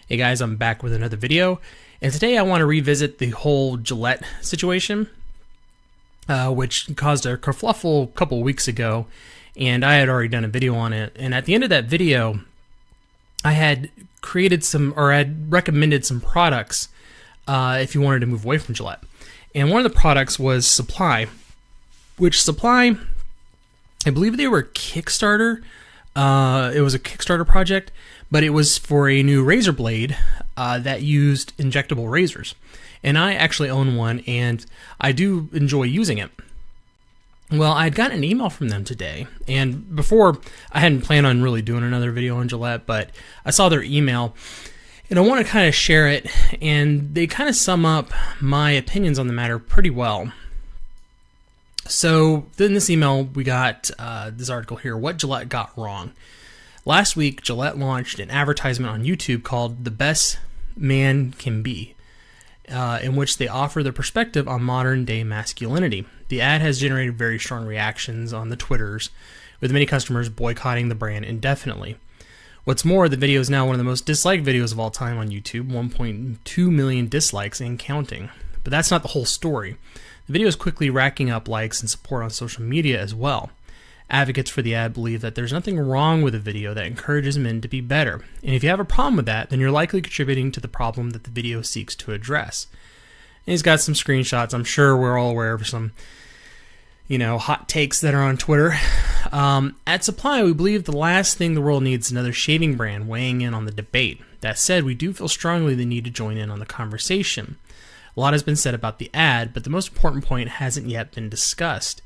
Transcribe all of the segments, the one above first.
Hey guys, I'm back with another video, and today I want to revisit the whole Gillette situation, which caused a kerfluffle a couple weeks ago, and I had already done a video on it. And at the end of that video, I had created had recommended some products if you wanted to move away from Gillette. And one of the products was Supply, which Supply, I believe they were Kickstarter. It was a Kickstarter project, but it was for a new razor blade that used injectable razors. And I actually own one, and I do enjoy using it. Well, I had gotten an email from them today, and before, I hadn't planned on really doing another video on Gillette, but I saw their email, and I want to kind of share it, and they kind of sum up my opinions on the matter pretty well. So, in this email, we got this article here, What Gillette Got Wrong. Last week, Gillette launched an advertisement on YouTube called The Best Man Can Be, in which they offer their perspective on modern-day masculinity. The ad has generated very strong reactions on the Twitters, with many customers boycotting the brand indefinitely. What's more, the video is now one of the most disliked videos of all time on YouTube, 1.2 million dislikes and counting. But that's not the whole story. The video is quickly racking up likes and support on social media as well. Advocates for the ad believe that there's nothing wrong with the video that encourages men to be better. And if you have a problem with that, then you're likely contributing to the problem that the video seeks to address. And he's got some screenshots. I'm sure we're all aware of some, hot takes that are on Twitter. At Supply, we believe the last thing the world needs is another shaving brand weighing in on the debate. That said, we do feel strongly the need to join in on the conversation. A lot has been said about the ad, but the most important point hasn't yet been discussed.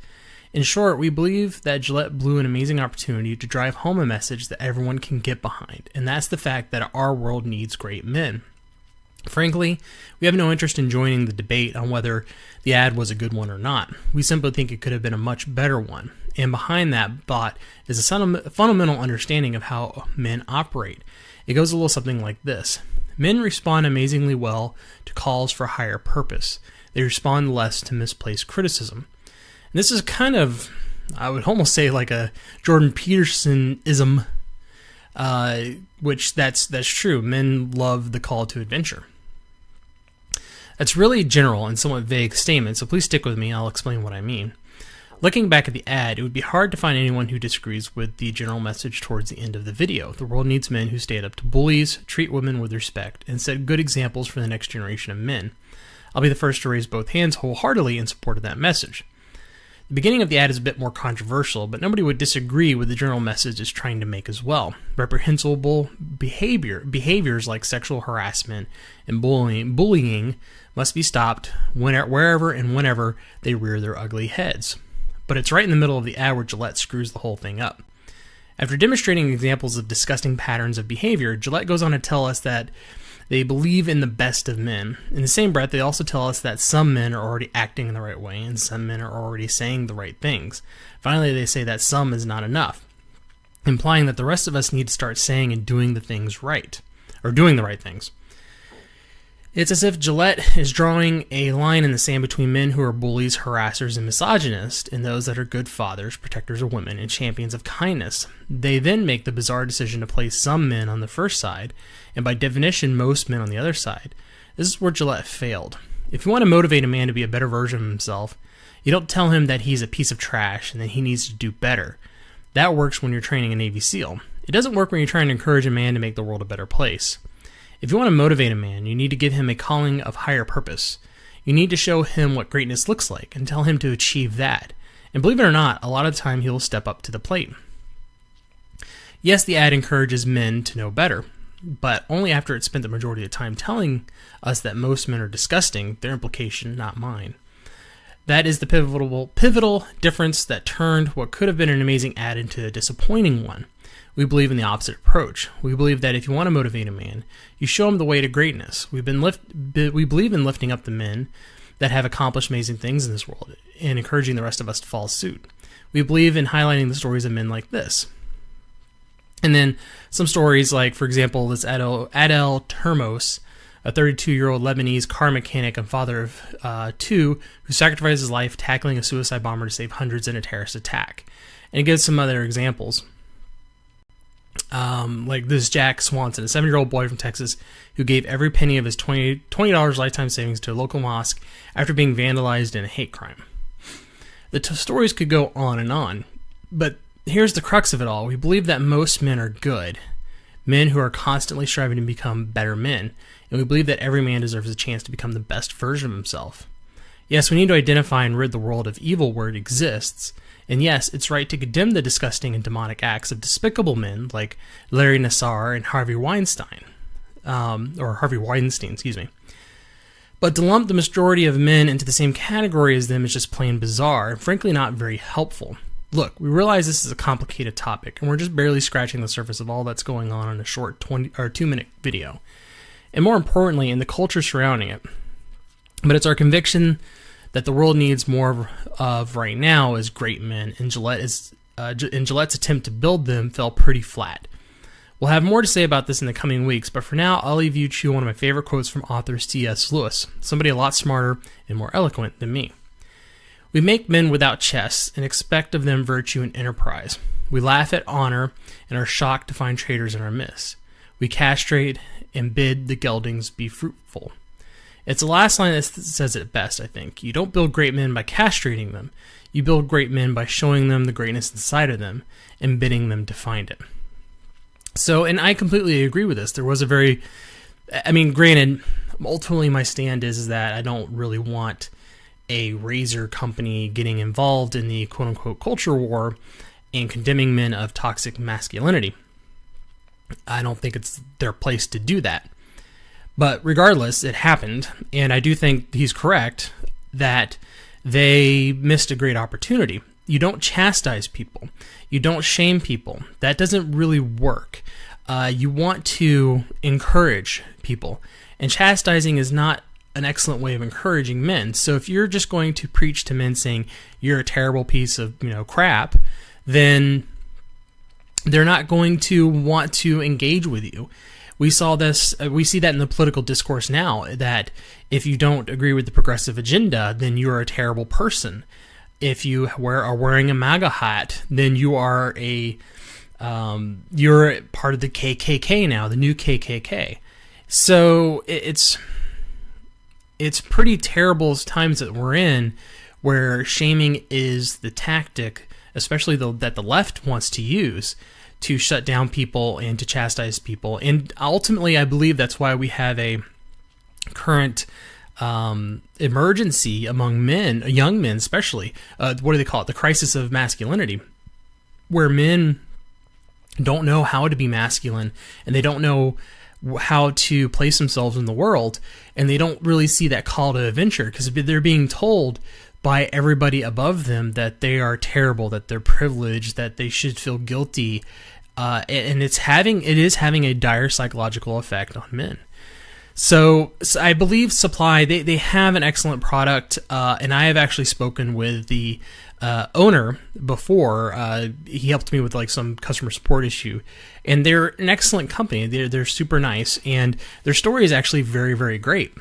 In short, we believe that Gillette blew an amazing opportunity to drive home a message that everyone can get behind, and that's the fact that our world needs great men. Frankly, we have no interest in joining the debate on whether the ad was a good one or not. We simply think it could have been a much better one, and behind that thought is a fundamental understanding of how men operate. It goes a little something like this. Men respond amazingly well to calls for higher purpose. They respond less to misplaced criticism. And this is kind of, I would almost say, like a Jordan Peterson-ism, which that's true. Men love the call to adventure. That's really general and somewhat vague statement, so please stick with me. I'll explain what I mean. Looking back at the ad, it would be hard to find anyone who disagrees with the general message towards the end of the video. The world needs men who stand up to bullies, treat women with respect, and set good examples for the next generation of men. I'll be the first to raise both hands wholeheartedly in support of that message. The beginning of the ad is a bit more controversial, but nobody would disagree with the general message it's trying to make as well. Reprehensible behaviors like sexual harassment and bullying must be stopped wherever and whenever they rear their ugly heads. But it's right in the middle of the ad where Gillette screws the whole thing up. After demonstrating examples of disgusting patterns of behavior, Gillette goes on to tell us that they believe in the best of men. In the same breath, they also tell us that some men are already acting in the right way and some men are already saying the right things. Finally, they say that some is not enough, implying that the rest of us need to start saying and doing the things right, or doing the right things. It's as if Gillette is drawing a line in the sand between men who are bullies, harassers, and misogynists, and those that are good fathers, protectors of women, and champions of kindness. They then make the bizarre decision to place some men on the first side, and by definition, most men on the other side. This is where Gillette failed. If you want to motivate a man to be a better version of himself, you don't tell him that he's a piece of trash and that he needs to do better. That works when you're training a Navy SEAL. It doesn't work when you're trying to encourage a man to make the world a better place. If you want to motivate a man, you need to give him a calling of higher purpose. You need to show him what greatness looks like and tell him to achieve that. And believe it or not, a lot of the time he'll step up to the plate. Yes, the ad encourages men to know better, but only after it's spent the majority of the time telling us that most men are disgusting, their implication, not mine. That is the pivotal difference that turned what could have been an amazing ad into a disappointing one. We believe in the opposite approach. We believe that if you want to motivate a man, you show him the way to greatness. We believe in lifting up the men that have accomplished amazing things in this world and encouraging the rest of us to follow suit. We believe in highlighting the stories of men like this. And then some stories like, for example, this Adel Termos, a 32-year-old Lebanese car mechanic and father of two, who sacrificed his life tackling a suicide bomber to save hundreds in a terrorist attack. And it gives some other examples. Like this Jack Swanson, a 7-year-old boy from Texas who gave every penny of his $20 lifetime savings to a local mosque after being vandalized in a hate crime. The stories could go on, but here's the crux of it all. We believe that most men are good, men who are constantly striving to become better men, and we believe that every man deserves a chance to become the best version of himself. Yes, we need to identify and rid the world of evil where it exists, and yes, it's right to condemn the disgusting and demonic acts of despicable men like Larry Nassar and Harvey Weinstein, excuse me. But to lump the majority of men into the same category as them is just plain bizarre and frankly not very helpful. Look, we realize this is a complicated topic, and we're just barely scratching the surface of all that's going on in a short 2-minute video, and more importantly, in the culture surrounding it. But it's our conviction that the world needs more of right now is great men, and Gillette's attempt to build them fell pretty flat. We'll have more to say about this in the coming weeks, but for now, I'll leave you to one of my favorite quotes from author C.S. Lewis, somebody a lot smarter and more eloquent than me. We make men without chests and expect of them virtue and enterprise. We laugh at honor and are shocked to find traitors in our midst. We castrate and bid the geldings be fruitful. It's the last line that says it best, I think. You don't build great men by castrating them. You build great men by showing them the greatness inside of them and bidding them to find it. So, and I completely agree with this. There was granted, ultimately my stand is that I don't really want a razor company getting involved in the quote-unquote culture war and condemning men of toxic masculinity. I don't think it's their place to do that. But regardless, it happened, and I do think he's correct that they missed a great opportunity. You don't chastise people. You don't shame people. That doesn't really work. You want to encourage people, and chastising is not an excellent way of encouraging men. So if you're just going to preach to men saying you're a terrible piece of crap, then they're not going to want to engage with you. We saw this. We see that in the political discourse now, that if you don't agree with the progressive agenda, then you are a terrible person. If you are wearing a MAGA hat, then you are you're part of the KKK now, the new KKK. So it's pretty terrible times that we're in, where shaming is the tactic, especially that the left wants to use to shut down people and to chastise people. And ultimately, I believe that's why we have a current emergency among men, young men especially. What do they call it? The crisis of masculinity, where men don't know how to be masculine, and they don't know how to place themselves in the world, and they don't really see that call to adventure because they're being told by everybody above them that they are terrible, that they're privileged, that they should feel guilty, and it is having a dire psychological effect on men. So I believe Supply, they have an excellent product, and I have actually spoken with the owner before. He helped me with some customer support issue, and they're an excellent company. They're super nice, and their story is actually very, very great.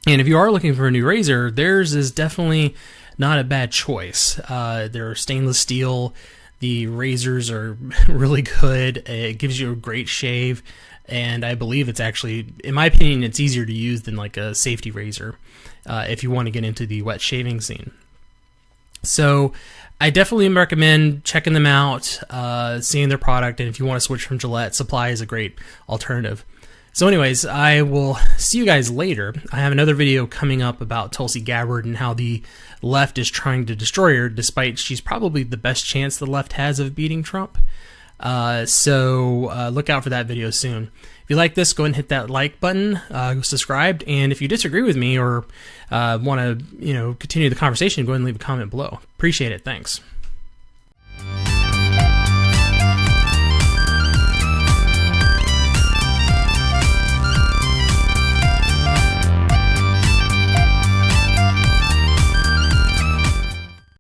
And if you are looking for a new razor, theirs is definitely not a bad choice. They're stainless steel. The razors are really good. It gives you a great shave. And I believe it's actually, in my opinion, it's easier to use than a safety razor if you want to get into the wet shaving scene. So I definitely recommend checking them out, seeing their product, and if you want to switch from Gillette, Supply is a great alternative. So anyways, I will see you guys later. I have another video coming up about Tulsi Gabbard and how the left is trying to destroy her, despite she's probably the best chance the left has of beating Trump. So look out for that video soon. If you like this, go ahead and hit that like button, subscribe, and if you disagree with me or want to continue the conversation, go ahead and leave a comment below. Appreciate it. Thanks.